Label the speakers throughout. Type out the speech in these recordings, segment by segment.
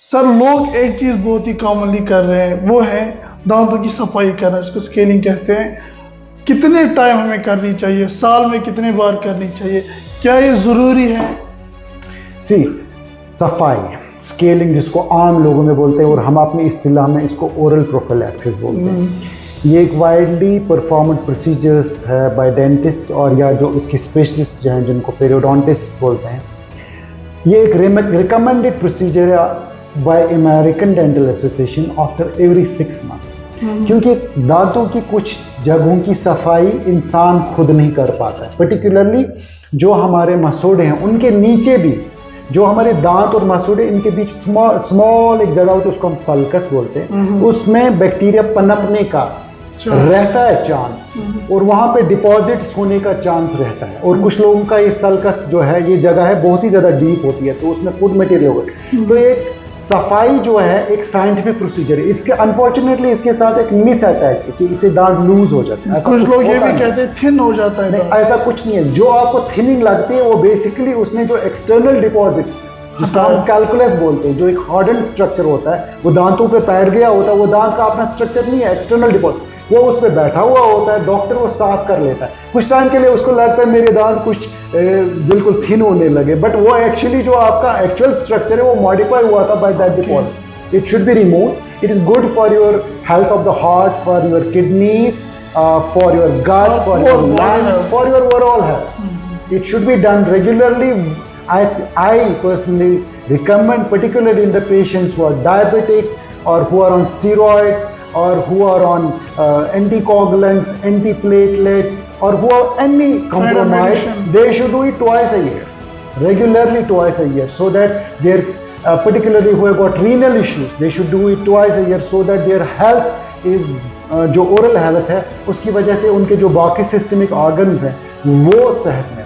Speaker 1: Sir लोग एक चीज बहुत ही कॉमनली कर रहे हैं, वो है दांतों की सफाई करना, जिसको स्केलिंग कहते हैं। कितने टाइम हमें करनी चाहिए, साल में कितने बार करनी चाहिए, क्या ये जरूरी है?
Speaker 2: सी सफाई स्केलिंग जिसको आम लोगों में बोलते हैं और हम अपनी इस्तिलाह में इसको ओरल प्रोफिलैक्सिस बोलते हैं। ये एक वाइडली परफॉर्मेड प्रोसीजर्स है बाय डेंटिस्ट और या जो इसके स्पेशलिस्ट हैं जिनको पेरियोडोंटिस्ट बोलते हैं। ये एक रिकमेंडेड प्रोसीजर है bye American dental association after every 6 months. क्योंकि दांतों की कुछ जगहों की सफाई इंसान खुद नहीं कर पाता है, पर्टिकुलरली जो हमारे मसूड़े हैं उनके नीचे भी जो हमारे दांत और मसूड़े इनके बीच स्मॉल एक जगह होती है, उसको हम सल्कस बोलते हैं। उसमें बैक्टीरिया पनपने का रहता है चांस और वहां पे डिपॉजिट्स होने का चांस रहता है। और कुछ लोगों का ये सल्कस जो है ये जगह है बहुत ही ज्यादा डीप होती है, तो उसमें फूड मटेरियल होगा। तो एक सफाई जो है एक साइंटिफिक प्रोसीजर है। इसके अनफॉर्चुनेटली इसके साथ एक मिथ अटैच है कि इससे दांत लूज हो जाता है।
Speaker 1: कुछ लोग ये भी कहते हैं थिन हो जाता है।
Speaker 2: नहीं, ऐसा कुछ नहीं है। जो आपको थिनिंग लगती है वो बेसिकली उसने जो एक्सटर्नल डिपॉजिट्स जिसको हम कैलकुलस बोलते हैं, जो एक हार्डन स्ट्रक्चर होता है वो दांतों पे बैठ गया होता है। वो दांत का अपना स्ट्रक्चर नहीं है, एक्सटर्नल डिपॉजिट वो उस पर बैठा हुआ होता है। डॉक्टर वो साफ कर लेता है, कुछ टाइम के लिए उसको लगता है मेरे दांत कुछ बिल्कुल थिन होने लगे, बट वो एक्चुअली जो आपका एक्चुअल स्ट्रक्चर है वो मॉडिफाई हुआ था by that deposit. It should be removed. It is good for your health of the heart, for your kidneys, for your gut, for your lungs, for your overall health. It should be done regularly. I personally recommend, particularly in the patients who are diabetic or who are on steroids or who are on anticoagulants, antiplatelets, or who are any compromise, they should do it twice a year, regularly twice a year, so that their particularly who have got renal issues, they should do it twice a year, so that their health is जो oral health है उसकी वजह से उनके जो बाकी systemic organs हैं वो सेहत में।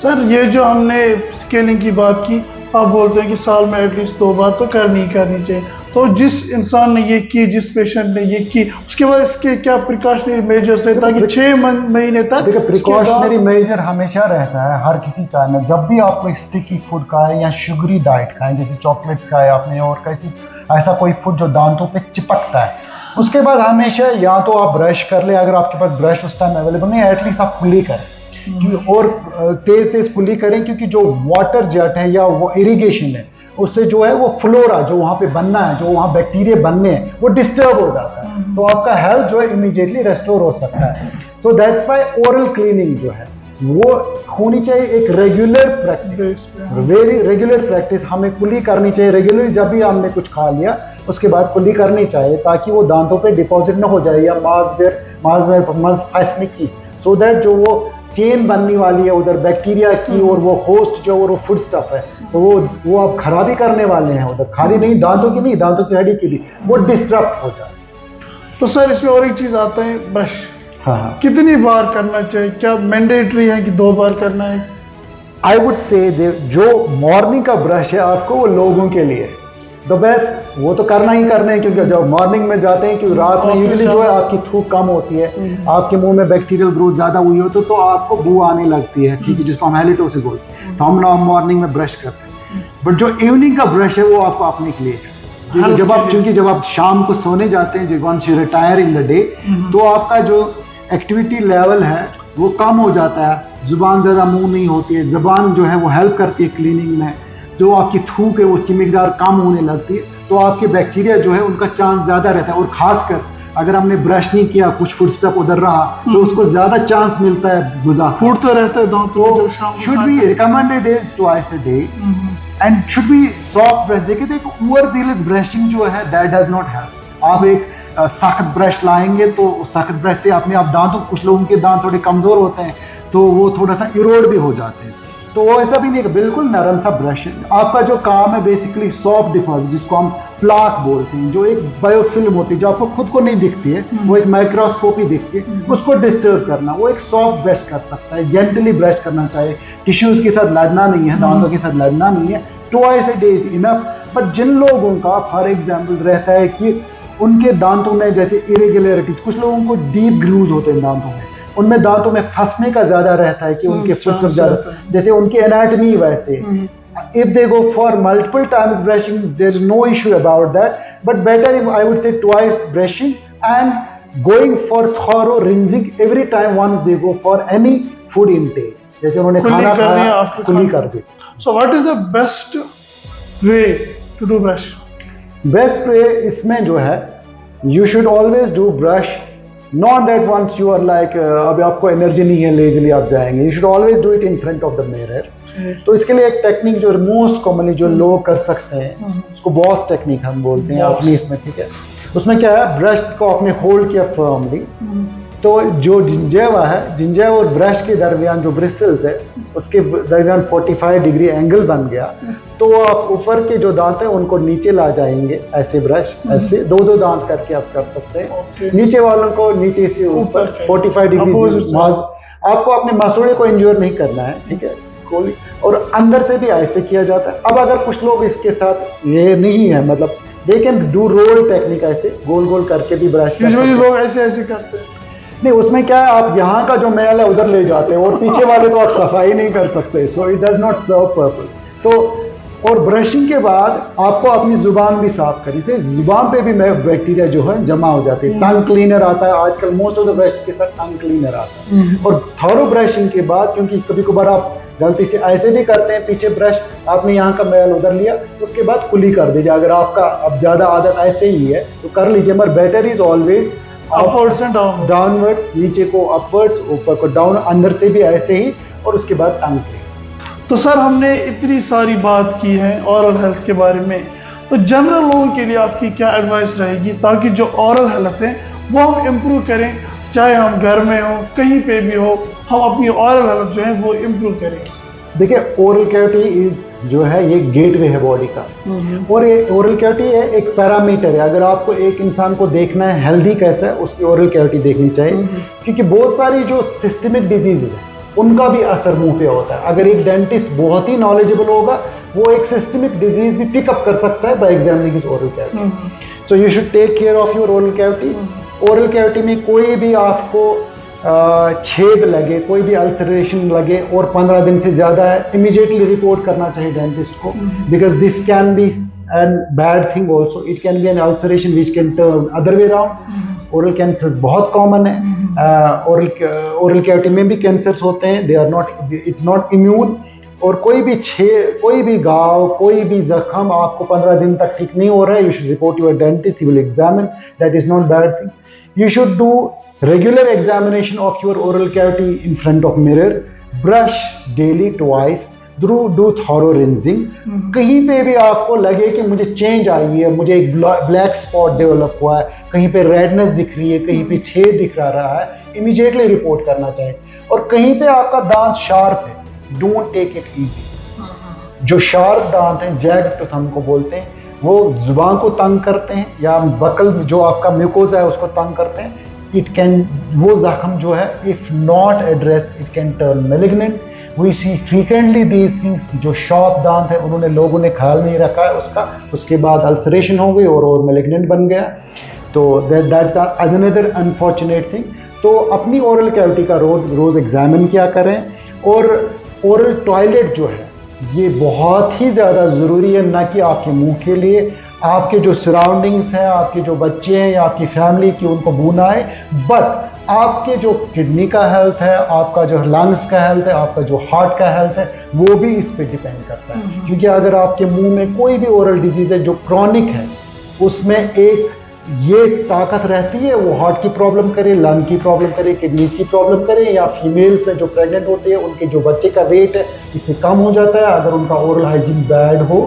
Speaker 1: सर ये जो हमने स्केलिंग की बात की, आप बोलते हैं कि साल में एटलीस्ट 2 बार तो करनी चाहिए। तो जिस इंसान ने ये की, जिस पेशेंट ने ये की, उसके बाद इसके क्या प्रिकॉशनरी मेजर्स रहता है कि 6 महीने तक?
Speaker 2: देखिए प्रिकॉशनरी मेजर हमेशा रहता है हर किसी चाय में। जब भी आप कोई स्टिकी फूड खाएं या शुगरी डाइट खाएं, जैसे चॉकलेट्स खाए आपने और कैसी ऐसा कोई फूड जो दांतों पे चिपकता है, उसके बाद हमेशा या तो आप ब्रश कर ले, अगर आपके पास ब्रश उस टाइम अवेलेबल नहीं है एटलीस्ट आप कुली करें और तेज कुली करें, क्योंकि जो वाटर जेट है या वो इरिगेशन है उससे जो है वो फ्लोरा जो वहाँ पे बनना है, जो वहाँ बैक्टीरिया बनने हैं वो डिस्टर्ब हो जाता है, तो आपका हेल्थ जो है इमीडिएटली रेस्टोर हो सकता है। तो दैट्स व्हाई ओरल क्लीनिंग जो है वो होनी चाहिए एक regular practice, very regular practice. हमें कुली करनी चाहिए रेगुलरली। जब भी हमने कुछ खा लिया उसके बाद कुली करनी चाहिए ताकि वो दांतों पे डिपॉजिट ना हो जाए या मांस फंसने की, सो दैट जो वो चेन बनने वाली है उधर बैक्टीरिया की और वो होस्ट जो और वो फूड स्टफ है तो वो आप खराबी करने वाले हैं उधर, खाली नहीं दांतों की नहीं, दांतों की हड्डी की भी, वो डिस्टर्ब हो जाए।
Speaker 1: तो सर इसमें और एक चीज आता है ब्रश।
Speaker 2: हाँ,
Speaker 1: कितनी बार करना चाहिए? क्या मैंडेटरी है कि 2 बार करना है?
Speaker 2: आई वुड से जो मॉर्निंग का ब्रश है आपको वो लोगों के लिए द बेस्ट, वो तो करना ही करना है, क्योंकि जब मॉर्निंग में जाते हैं क्योंकि रात में यूजुअली जो है आपकी थूक कम होती है, आपके मुंह में बैक्टीरियल ग्रोथ ज्यादा हुई हो तो आपको बू आने लगती है, ठीक है, जिसको हम हैलिटोसिस बोलते हैं, तो हम मॉर्निंग में ब्रश करते हैं। बट जो इवनिंग का ब्रश है वो आपको अपने के लिए है। जब आप शाम को सोने जाते हैं, once you retire in the day, तो आपका जो एक्टिविटी लेवल है वो कम हो जाता है, जुबान ज्यादा मूव नहीं होती है, जुबान जो है वो हेल्प करती है क्लीनिंग में, जो आपकी थूक है उसकी मिकदार कम होने लगती है, तो आपके बैक्टीरिया जो है उनका चांस ज्यादा रहता है। और खासकर अगर हमने ब्रश नहीं किया, कुछ फूड स्टफ उधर रहा, तो उसको ज्यादा चांस मिलता है गुजार
Speaker 1: फूड तो रहता है
Speaker 2: तो should be recommended is twice a day and should be soft brush. देखिए देखो ओवरजीलस ब्रशिंग जो है दैट डज नॉट हेल्प। आप एक सख्त ब्रश लाएंगे तो सख्त ब्रश से अपने आप दांतों, कुछ लोगों के दांत थोड़े कमजोर होते हैं तो वो थोड़ा सा इरोड भी हो जाते हैं, तो वो ऐसा भी नहीं है, बिल्कुल नरम सा ब्रश है। आपका जो काम है बेसिकली सॉफ्ट डिपॉजिट, जिसको हम प्लाक बोलते हैं, जो एक बायोफिल्म होती है जो आपको खुद को नहीं दिखती है, वो एक माइक्रोस्कोपी दिखती है, उसको डिस्टर्ब करना, वो एक सॉफ्ट ब्रश कर सकता है। जेंटली ब्रश करना चाहिए, टिश्यूज के साथ लड़ना नहीं है, दांतों के साथ लड़ना नहीं है। Twice a day is enough. But जिन लोगों का फॉर एग्जाम्पल रहता है कि उनके दांतों में जैसे इरेगुलरिटीज, कुछ लोगों को डीप ग्रूव्स होते हैं दांतों में, उनमें दांतों में फंसने का ज्यादा रहता है कि उनके फुटस्टेप ज्यादा, जैसे उनकी एनाटमी वैसे If they go for multiple times brushing, there's no issue about that. But better, if I would say, twice brushing and going for thorough rinsing every time once they go for any food intake. जैसे उन्होंने खाना खाया, कुली कर दी.
Speaker 1: So what is the best way to do brush?
Speaker 2: Best way इसमें जो है, you should always do brush. Not that once you are like अभी आपको एनर्जी नहीं है, लेजली आप जाएंगे. You should always do it in front of the mirror. तो इसके लिए एक टेक्निक जो मोस्ट कॉमनली जो लोग कर सकते हैं, उसको बॉस टेक्निक हम बोलते हैं अपनी इसमें, ठीक है. उसमें क्या है, ब्रश को आपने होल्ड किया फर्मली, तो जो जिंजेवा है, जिंजेवा और ब्रश के दरमियान जो ब्रिसल्स है, उसके दरमियान 45 डिग्री एंगल बन गया, तो आप ऊपर के जो दांत हैं उनको नीचे ला जाएंगे, ऐसे ब्रश, ऐसे दो दांत करके आप कर सकते हैं. नीचे वालों को नीचे से ऊपर 45 डिग्री. आपको अपने मसूड़े को इंजोर नहीं करना है, ठीक है, और अंदर से भी ऐसे किया जाता है. अब अगर कुछ लोग इसके साथ ये नहीं है, मतलब they can do roll technique, ऐसे गोल गोल करके भी ब्रश करते हैं.
Speaker 1: लोग ऐसे करते हैं.
Speaker 2: नहीं, उसमें क्या है, आप यहाँ का जो मैल है उधर ले जाते हैं और पीछे वाले तो आप सफाई नहीं कर सकते. So it does not serve purpose. तो और ब्रशिंग के बाद आपको अपनी जुबान भी साफ करनी चाहिए. जुबान पे भी बैक्टीरिया जो है जमा हो जाती है. टंग क्लीनर आता है आजकल, मोस्ट ऑफ द ब्रश के साथ टंग क्लीनर आता है. और थॉरो ब्रशिंग के बाद, क्योंकि कभी कभार आप गलती से ऐसे भी करते हैं, पीछे ब्रश आपने यहाँ का मैल उधर लिया, उसके बाद कुली कर दीजिए. अगर आपका अब ज्यादा आदत ऐसे ही है तो कर लीजिए, मगर better is always
Speaker 1: upwards and
Speaker 2: downwards. नीचे को अपवर्ड्स, ऊपर को डाउन, अंदर से भी ऐसे ही, और उसके बाद टंग क्लीन.
Speaker 1: तो सर, हमने इतनी सारी बात की है ओरल हेल्थ के बारे में, तो जनरल लोगों के लिए आपकी क्या एडवाइस रहेगी ताकि जो ओरल हेल्थ है वो हम इम्प्रूव करें, चाहे हम घर में हो, कहीं पे भी हो, हम अपनी ओरल हेल्थ जो है वो इम्प्रूव करें?
Speaker 2: देखिए, ओरल कैविटी इज जो है ये गेटवे है बॉडी का, और ये ओरल कैविटी है एक पैरामीटर है. अगर आपको एक इंसान को देखना है हेल्दी कैसा है, उसकी ओरल कैविटी देखनी चाहिए. क्योंकि बहुत सारी जो सिस्टमिक डिजीज है उनका भी असर मुंह पे होता है. अगर एक डेंटिस्ट बहुत ही नॉलेजेबल होगा, वो एक सिस्टमिक डिजीज भी पिकअप कर सकता है by examining his oral cavity. So you should take care of your oral cavity. Oral cavity में कोई भी आपको छेद लगे, कोई भी अल्सरेशन लगे और 15 दिन से ज्यादा है, इमीडिएटली रिपोर्ट करना चाहिए डेंटिस्ट को, because this can be an bad thing also. It can be an ulceration which can turn other way around. Oral cancers बहुत कॉमन है. ओरल कैविटी में भी कैंसर्स होते हैं, they are not, it's not immune. और कोई भी घाव, कोई भी जख्म आपको 15 दिन तक ठीक नहीं हो रहा है, you should report your dentist, he will examine. That is not bad thing. You should do regular examination of your oral cavity in front of mirror. Brush daily twice. Do thorough rinsing. कहीं पे भी आपको लगे कि मुझे change आई है, मुझे एक ब्लैक स्पॉट डेवलप हुआ है, कहीं पे रेडनेस दिख रही है, कहीं पे छेद दिख रहा है, इमीडिएटली रिपोर्ट करना चाहिए. और कहीं पे आपका दांत शार्प है, डोंट टेक इट इजी. जो शार्प दांत हैं, जैग टूथ हमको बोलते हैं, वो जुबान को तंग करते हैं, या बकल जो आपका म्यूकोजा है उसको तंग करते हैं. इट कैन, वो जख्म जो है, if not address, it can turn malignant. We see frequently these things. जो शार्प दांत है उन्होंने लोगों ने ख्याल नहीं रखा है उसका, उसके बाद अल्सरेशन हो गई और मैलिग्नेंट बन गया. तो दैट्स अनदर अनफॉर्चुनेट थिंग. तो अपनी ओरल कैविटी का रोज एग्जामिन किया करें. और ओरल टॉयलेट जो है ये बहुत ही ज़्यादा ज़रूरी है, ना कि आपके मुंह के लिए, आपके जो सराउंडिंग्स हैं, आपके जो बच्चे हैं या आपकी फैमिली की, उनको बू ना आए. बट आपके जो किडनी का हेल्थ है, आपका जो लंग्स का हेल्थ है, आपका जो हार्ट का हेल्थ है, वो भी इस पे डिपेंड करता है. क्योंकि अगर आपके मुंह में कोई भी ओरल डिजीज है जो क्रॉनिक है, उसमें एक ये ताकत रहती है, वो हार्ट की प्रॉब्लम करे, लंग की प्रॉब्लम करे, किडनीज की प्रॉब्लम करे, या फीमेल्स में जो प्रेग्नेंट होती है उनके जो बच्चे का वेट है इससे कम हो जाता है अगर उनका ओरल हाइजीन बैड हो.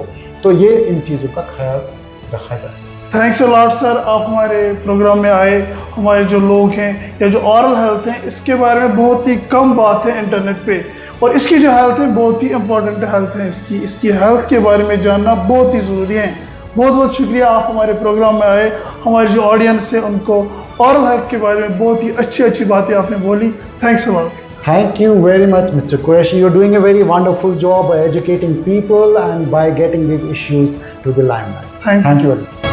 Speaker 2: तो ये इन चीज़ों का ख्याल रखा जाए.
Speaker 1: थैंक्स अ लॉट सर, आप हमारे प्रोग्राम में आए. हमारे जो लोग हैं या जो ओरल हेल्थ है, इसके बारे में बहुत ही कम बात है इंटरनेट पे, और इसकी जो हेल्थ है बहुत ही इंपॉर्टेंट हेल्थ है. इसकी हेल्थ के बारे में जानना बहुत ही ज़रूरी है. बहुत बहुत शुक्रिया, आप हमारे प्रोग्राम में आए. हमारी जो ऑडियंस है उनको ओरल हेल्थ के बारे में बहुत ही अच्छी बातें आपने बोली. Thanks a lot.
Speaker 2: Thank you very much, Mr. Qureshi. You're doing a very wonderful job by educating people and by getting these issues to the limelight.
Speaker 1: Thank you.
Speaker 2: Thank you very much.